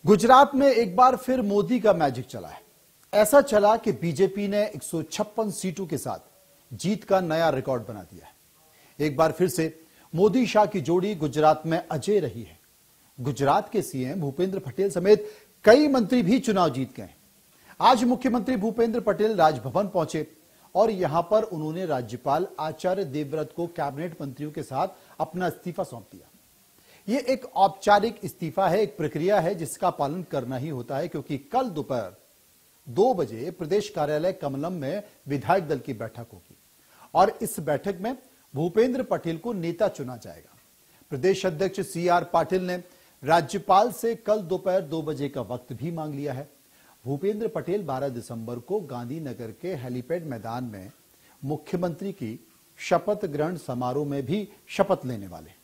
गुजरात में एक बार फिर मोदी का मैजिक चला है। ऐसा चला कि बीजेपी ने 156 सीटों के साथ जीत का नया रिकॉर्ड बना दिया है। एक बार फिर से मोदी शाह की जोड़ी गुजरात में अजय रही है। गुजरात के सीएम भूपेंद्र पटेल समेत कई मंत्री भी चुनाव जीत गए। आज मुख्यमंत्री भूपेंद्र पटेल राजभवन पहुंचे और यहां पर उन्होंने राज्यपाल आचार्य देवव्रत को कैबिनेट मंत्रियों के साथ अपना इस्तीफा सौंप दिया। यह एक औपचारिक इस्तीफा है, एक प्रक्रिया है जिसका पालन करना ही होता है, क्योंकि कल दोपहर 2 बजे प्रदेश कार्यालय कमलम में विधायक दल की बैठक होगी और इस बैठक में भूपेंद्र पटेल को नेता चुना जाएगा। प्रदेश अध्यक्ष CR पाटिल ने राज्यपाल से कल दोपहर 2 बजे का वक्त भी मांग लिया है। भूपेंद्र पटेल 12 दिसंबर को गांधीनगर के हेलीपैड मैदान में मुख्यमंत्री की शपथ ग्रहण समारोह में भी शपथ लेने वाले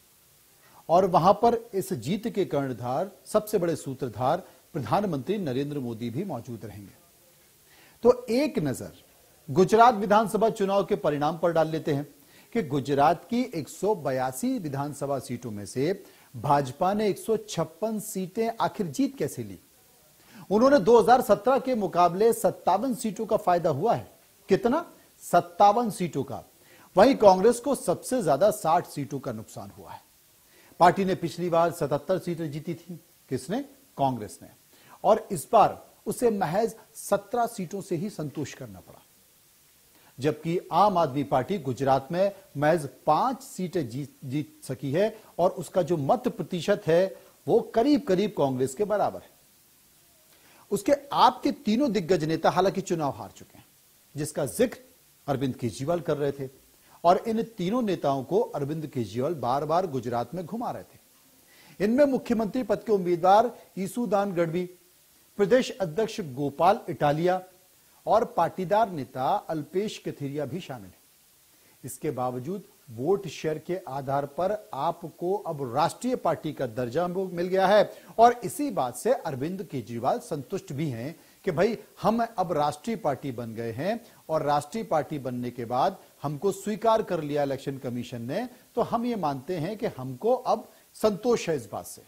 और वहां पर इस जीत के कर्णधार, सबसे बड़े सूत्रधार प्रधानमंत्री नरेंद्र मोदी भी मौजूद रहेंगे। तो एक नजर गुजरात विधानसभा चुनाव के परिणाम पर डाल लेते हैं कि गुजरात की 182 विधानसभा सीटों में से भाजपा ने 156 सीटें आखिर जीत कैसे ली। उन्होंने 2017 के मुकाबले 57 सीटों का फायदा हुआ है। कितना? 57 सीटों का। वहीं कांग्रेस को सबसे ज्यादा 60 सीटों का नुकसान हुआ है। पार्टी ने पिछली बार 77 सीटें जीती थी। किसने? कांग्रेस ने। और इस बार उसे महज 17 सीटों से ही संतोष करना पड़ा, जबकि आम आदमी पार्टी गुजरात में महज 5 सीटें जीत सकी है और उसका जो मत प्रतिशत है वो करीब करीब कांग्रेस के बराबर है। उसके आपके तीनों दिग्गज नेता हालांकि चुनाव हार चुके हैं, जिसका जिक्र अरविंद केजरीवाल कर रहे थे और इन तीनों नेताओं को अरविंद केजरीवाल बार बार गुजरात में घुमा रहे थे। इनमें मुख्यमंत्री पद के उम्मीदवार ईसूदान गढ़वी, प्रदेश अध्यक्ष गोपाल इटालिया और पाटीदार नेता अल्पेश कथीरिया भी शामिल हैं। इसके बावजूद वोट शेयर के आधार पर आपको अब राष्ट्रीय पार्टी का दर्जा मिल गया है और इसी बात से अरविंद केजरीवाल संतुष्ट भी हैं कि भाई हम अब राष्ट्रीय पार्टी बन गए हैं और राष्ट्रीय पार्टी बनने के बाद हमको स्वीकार कर लिया इलेक्शन कमीशन ने, तो हम ये मानते हैं कि हमको अब संतोष है इस बात से।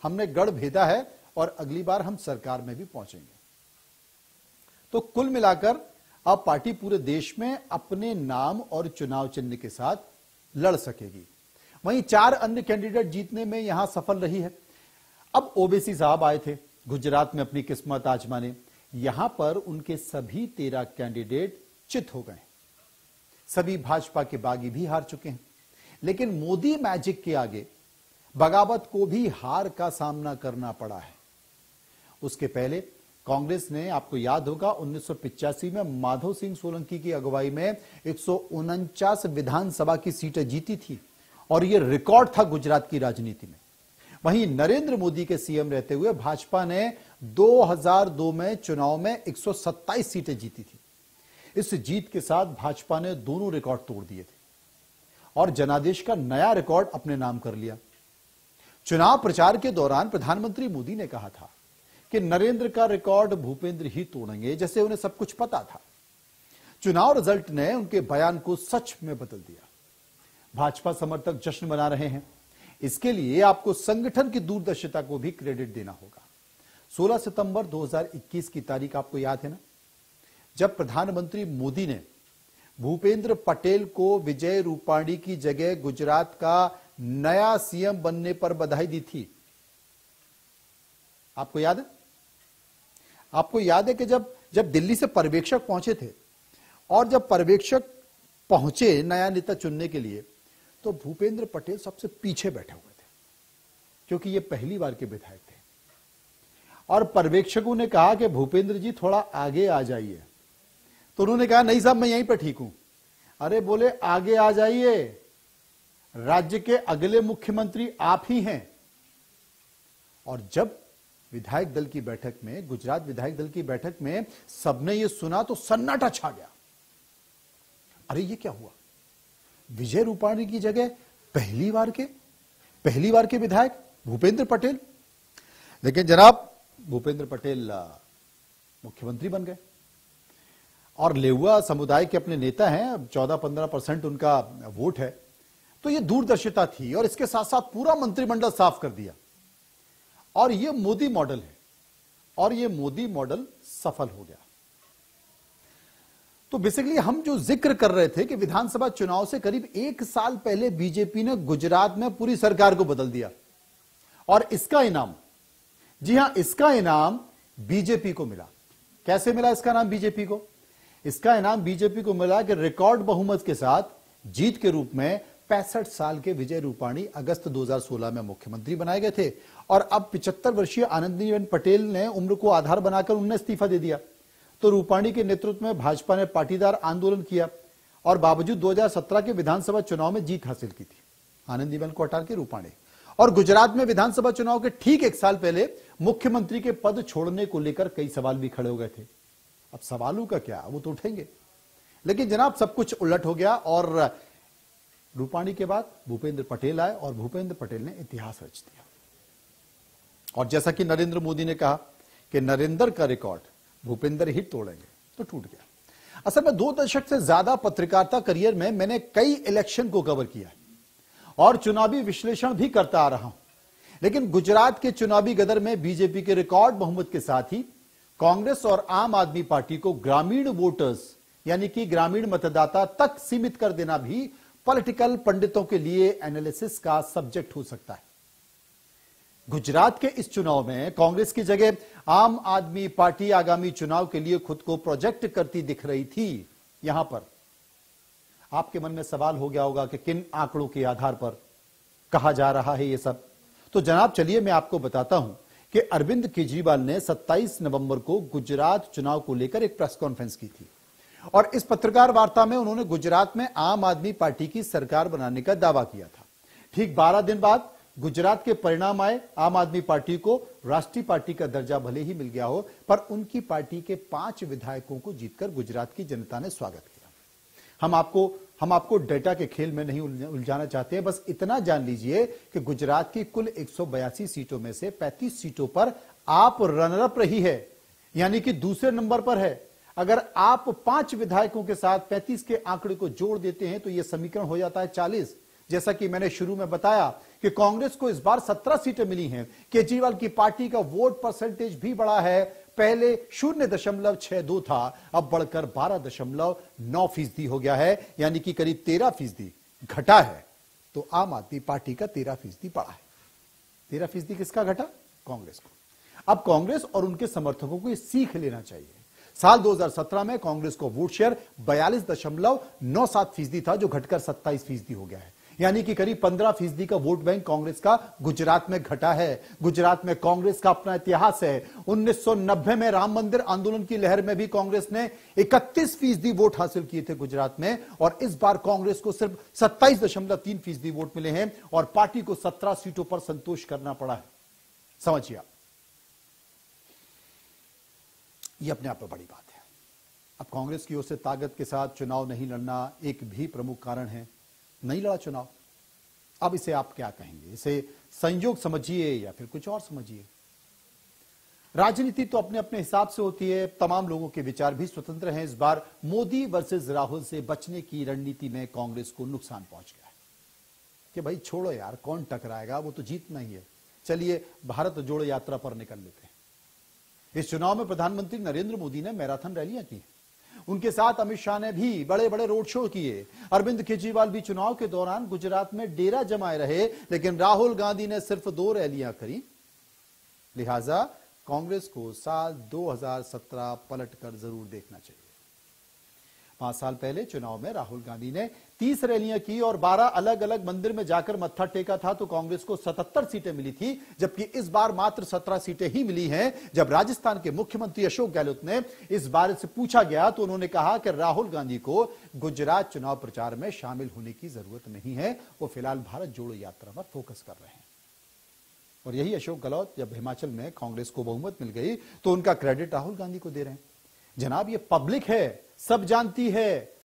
हमने गढ़ भेदा है और अगली बार हम सरकार में भी पहुंचेंगे। तो कुल मिलाकर अब पार्टी पूरे देश में अपने नाम और चुनाव चिन्ह के साथ लड़ सकेगी। वहीं 4 अन्य कैंडिडेट जीतने में यहां सफल रही है। अब ओवैसी साहब आए थे गुजरात में अपनी किस्मत आजमाने। यहां पर उनके सभी 13 कैंडिडेट चित हो गए। सभी भाजपा के बागी भी हार चुके हैं, लेकिन मोदी मैजिक के आगे बगावत को भी हार का सामना करना पड़ा है। उसके पहले कांग्रेस ने, आपको याद होगा, 1985 में माधव सिंह सोलंकी की अगुवाई में 149 विधानसभा की सीटें जीती थी और यह रिकॉर्ड था गुजरात की राजनीति में। वहीं नरेंद्र मोदी के सीएम रहते हुए भाजपा ने 2002 में चुनाव में 127 सीटें जीती थी। इस जीत के साथ भाजपा ने दोनों रिकॉर्ड तोड़ दिए थे और जनादेश का नया रिकॉर्ड अपने नाम कर लिया। चुनाव प्रचार के दौरान प्रधानमंत्री मोदी ने कहा था कि नरेंद्र का रिकॉर्ड भूपेंद्र ही तोड़ेंगे, जैसे उन्हें सब कुछ पता था। चुनाव रिजल्ट ने उनके बयान को सच में बदल दिया। भाजपा समर्थक जश्न मना रहे हैं। इसके लिए आपको संगठन की दूरदर्शिता को भी क्रेडिट देना होगा। 16 सितंबर 2021 की तारीख आपको याद है ना, जब प्रधानमंत्री मोदी ने भूपेंद्र पटेल को विजय रूपाणी की जगह गुजरात का नया सीएम बनने पर बधाई दी थी। आपको याद है? आपको याद है कि जब दिल्ली से पर्यवेक्षक पहुंचे थे और जब पर्यवेक्षक पहुंचे नया नेता चुनने के लिए, तो भूपेंद्र पटेल सबसे पीछे बैठे हुए थे, क्योंकि ये पहली बार के विधायक थे। और पर्यवेक्षकों ने कहा कि भूपेंद्र जी थोड़ा आगे आ जाइए, तो उन्होंने कहा नहीं साहब मैं यहीं पर ठीक हूं। अरे बोले आगे आ जाइए, राज्य के अगले मुख्यमंत्री आप ही हैं। और जब विधायक दल की बैठक में, गुजरात विधायक दल की बैठक में सबने ये सुना तो सन्नाटा छा गया। अरे ये क्या हुआ? विजय रूपाणी की जगह पहली बार के विधायक भूपेंद्र पटेल। लेकिन जनाब भूपेंद्र पटेल मुख्यमंत्री बन गए और लेहुआ समुदाय के अपने नेता हैं, 14-15% उनका वोट है। तो ये दूरदर्शिता थी और इसके साथ साथ पूरा मंत्रिमंडल साफ कर दिया। और ये मोदी मॉडल है और यह मोदी मॉडल सफल हो गया। तो बेसिकली हम जो जिक्र कर रहे थे कि विधानसभा चुनाव से करीब 1 साल पहले बीजेपी ने गुजरात में पूरी सरकार को बदल दिया और इसका इनाम, जी हां, इसका इनाम बीजेपी को मिला। कैसे मिला इसका नाम बीजेपी को? इसका इनाम बीजेपी को मिला कि रिकॉर्ड बहुमत के साथ जीत के रूप में 65 साल के विजय रूपाणी अगस्त 2016 में मुख्यमंत्री बनाए गए थे और अब 75 वर्षीय आनंदीबेन पटेल ने उम्र को आधार बनाकर उन्होंने इस्तीफा दे दिया। तो रूपाणी के नेतृत्व में भाजपा ने पाटीदार आंदोलन किया और बावजूद 2017 के विधानसभा चुनाव में जीत हासिल की थी आनंदीबेन को हटा के रूपाणी। और गुजरात में विधानसभा चुनाव के ठीक 1 साल पहले मुख्यमंत्री के पद छोड़ने को लेकर कई सवाल भी खड़े हो गए थे। अब सवालों का क्या, वो तो उठेंगे, लेकिन जनाब सब कुछ उलट हो गया और रूपाणी के बाद भूपेंद्र पटेल आए और भूपेंद्र पटेल ने इतिहास रच दिया। और जैसा कि नरेंद्र मोदी ने कहा कि नरेंद्र का रिकॉर्ड भूपेंद्र ही तोड़ेंगे, तो टूट गया। असल में 2 दशक से ज्यादा पत्रकारिता करियर में मैंने कई इलेक्शन को कवर किया और चुनावी विश्लेषण भी करता आ रहा हूं, लेकिन गुजरात के चुनावी गदर में बीजेपी के रिकॉर्ड बहुमत के साथ ही कांग्रेस और आम आदमी पार्टी को ग्रामीण वोटर्स यानी कि ग्रामीण मतदाता तक सीमित कर देना भी पॉलिटिकल पंडितों के लिए एनालिसिस का सब्जेक्ट हो सकता है। गुजरात के इस चुनाव में कांग्रेस की जगह आम आदमी पार्टी आगामी चुनाव के लिए खुद को प्रोजेक्ट करती दिख रही थी। यहां पर आपके मन में सवाल हो गया होगा कि किन आंकड़ों के आधार पर कहा जा रहा है ये सब। तो जनाब चलिए मैं आपको बताता हूं कि अरविंद केजरीवाल ने 27 नवंबर को गुजरात चुनाव को लेकर एक प्रेस कॉन्फ्रेंस की थी और इस पत्रकार वार्ता में उन्होंने गुजरात में आम आदमी पार्टी की सरकार बनाने का दावा किया था। ठीक 12 दिन बाद गुजरात के परिणाम आए। आम आदमी पार्टी को राष्ट्रीय पार्टी का दर्जा भले ही मिल गया हो, पर उनकी पार्टी के 5 विधायकों को जीतकर गुजरात की जनता ने स्वागत किया। हम आपको डेटा के खेल में नहीं उलझाना चाहते हैं, बस इतना जान लीजिए कि गुजरात की कुल 182 सीटों में से 35 सीटों पर आप रनरअप रही है, यानी कि दूसरे नंबर पर है। अगर आप 5 विधायकों के साथ 35 के आंकड़े को जोड़ देते हैं तो यह समीकरण हो जाता है 40। जैसा कि मैंने शुरू में बताया कि कांग्रेस को इस बार 17 सीटें मिली हैं। केजरीवाल की पार्टी का वोट परसेंटेज भी बढ़ा है, पहले 0.62 था, अब बढ़कर 12.9% हो गया है, यानी कि करीब 13% घटा है। तो आम आदमी पार्टी का 13% बढ़ा है। 13% किसका घटा? कांग्रेस को। अब कांग्रेस और उनके समर्थकों को ये सीख लेना चाहिए। साल 2017 में कांग्रेस को वोट शेयर 42.97% था, जो घटकर 27% हो गया है, यानी कि करीब 15% का वोट बैंक कांग्रेस का गुजरात में घटा है। गुजरात में कांग्रेस का अपना इतिहास है। 1990 में राम मंदिर आंदोलन की लहर में भी कांग्रेस ने 31% वोट हासिल किए थे गुजरात में, और इस बार कांग्रेस को सिर्फ 27.3% वोट मिले हैं और पार्टी को 17 सीटों पर संतोष करना पड़ा है। समझिए, यह अपने आप में बड़ी बात है। अब कांग्रेस की ओर से ताकत के साथ चुनाव नहीं लड़ना एक भी प्रमुख कारण है। नहीं लड़ा चुनाव। अब इसे आप क्या कहेंगे? इसे संयोग समझिए या फिर कुछ और समझिए। राजनीति तो अपने अपने हिसाब से होती है, तमाम लोगों के विचार भी स्वतंत्र हैं। इस बार मोदी वर्सेस राहुल से बचने की रणनीति में कांग्रेस को नुकसान पहुंच गया है कि भाई छोड़ो यार, कौन टकराएगा, वो तो जीतना ही है, चलिए भारत जोड़ो यात्रा पर निकल लेते हैं। इस चुनाव में प्रधानमंत्री नरेंद्र मोदी ने मैराथन रैलियां की, उनके साथ अमित शाह ने भी बड़े बड़े रोड शो किए। अरविंद केजरीवाल भी चुनाव के दौरान गुजरात में डेरा जमाए रहे, लेकिन राहुल गांधी ने सिर्फ 2 रैलियां करी। लिहाजा कांग्रेस को साल 2017 पलटकर जरूर देखना चाहिए। 5 साल पहले चुनाव में राहुल गांधी ने 30 रैलियां की और 12 अलग अलग मंदिर में जाकर मत्था टेका था, तो कांग्रेस को 77 सीटें मिली थी, जबकि इस बार मात्र 17 सीटें ही मिली हैं। जब राजस्थान के मुख्यमंत्री अशोक गहलोत ने इस बारे से पूछा गया तो उन्होंने कहा कि राहुल गांधी को गुजरात चुनाव प्रचार में शामिल होने की जरूरत नहीं है, वो फिलहाल भारत जोड़ो यात्रा पर फोकस कर रहे हैं। और यही अशोक गहलोत जब हिमाचल में कांग्रेस को बहुमत मिल गई तो उनका क्रेडिट राहुल गांधी को दे रहे हैं। जनाब, ये पब्लिक है, सब जानती है।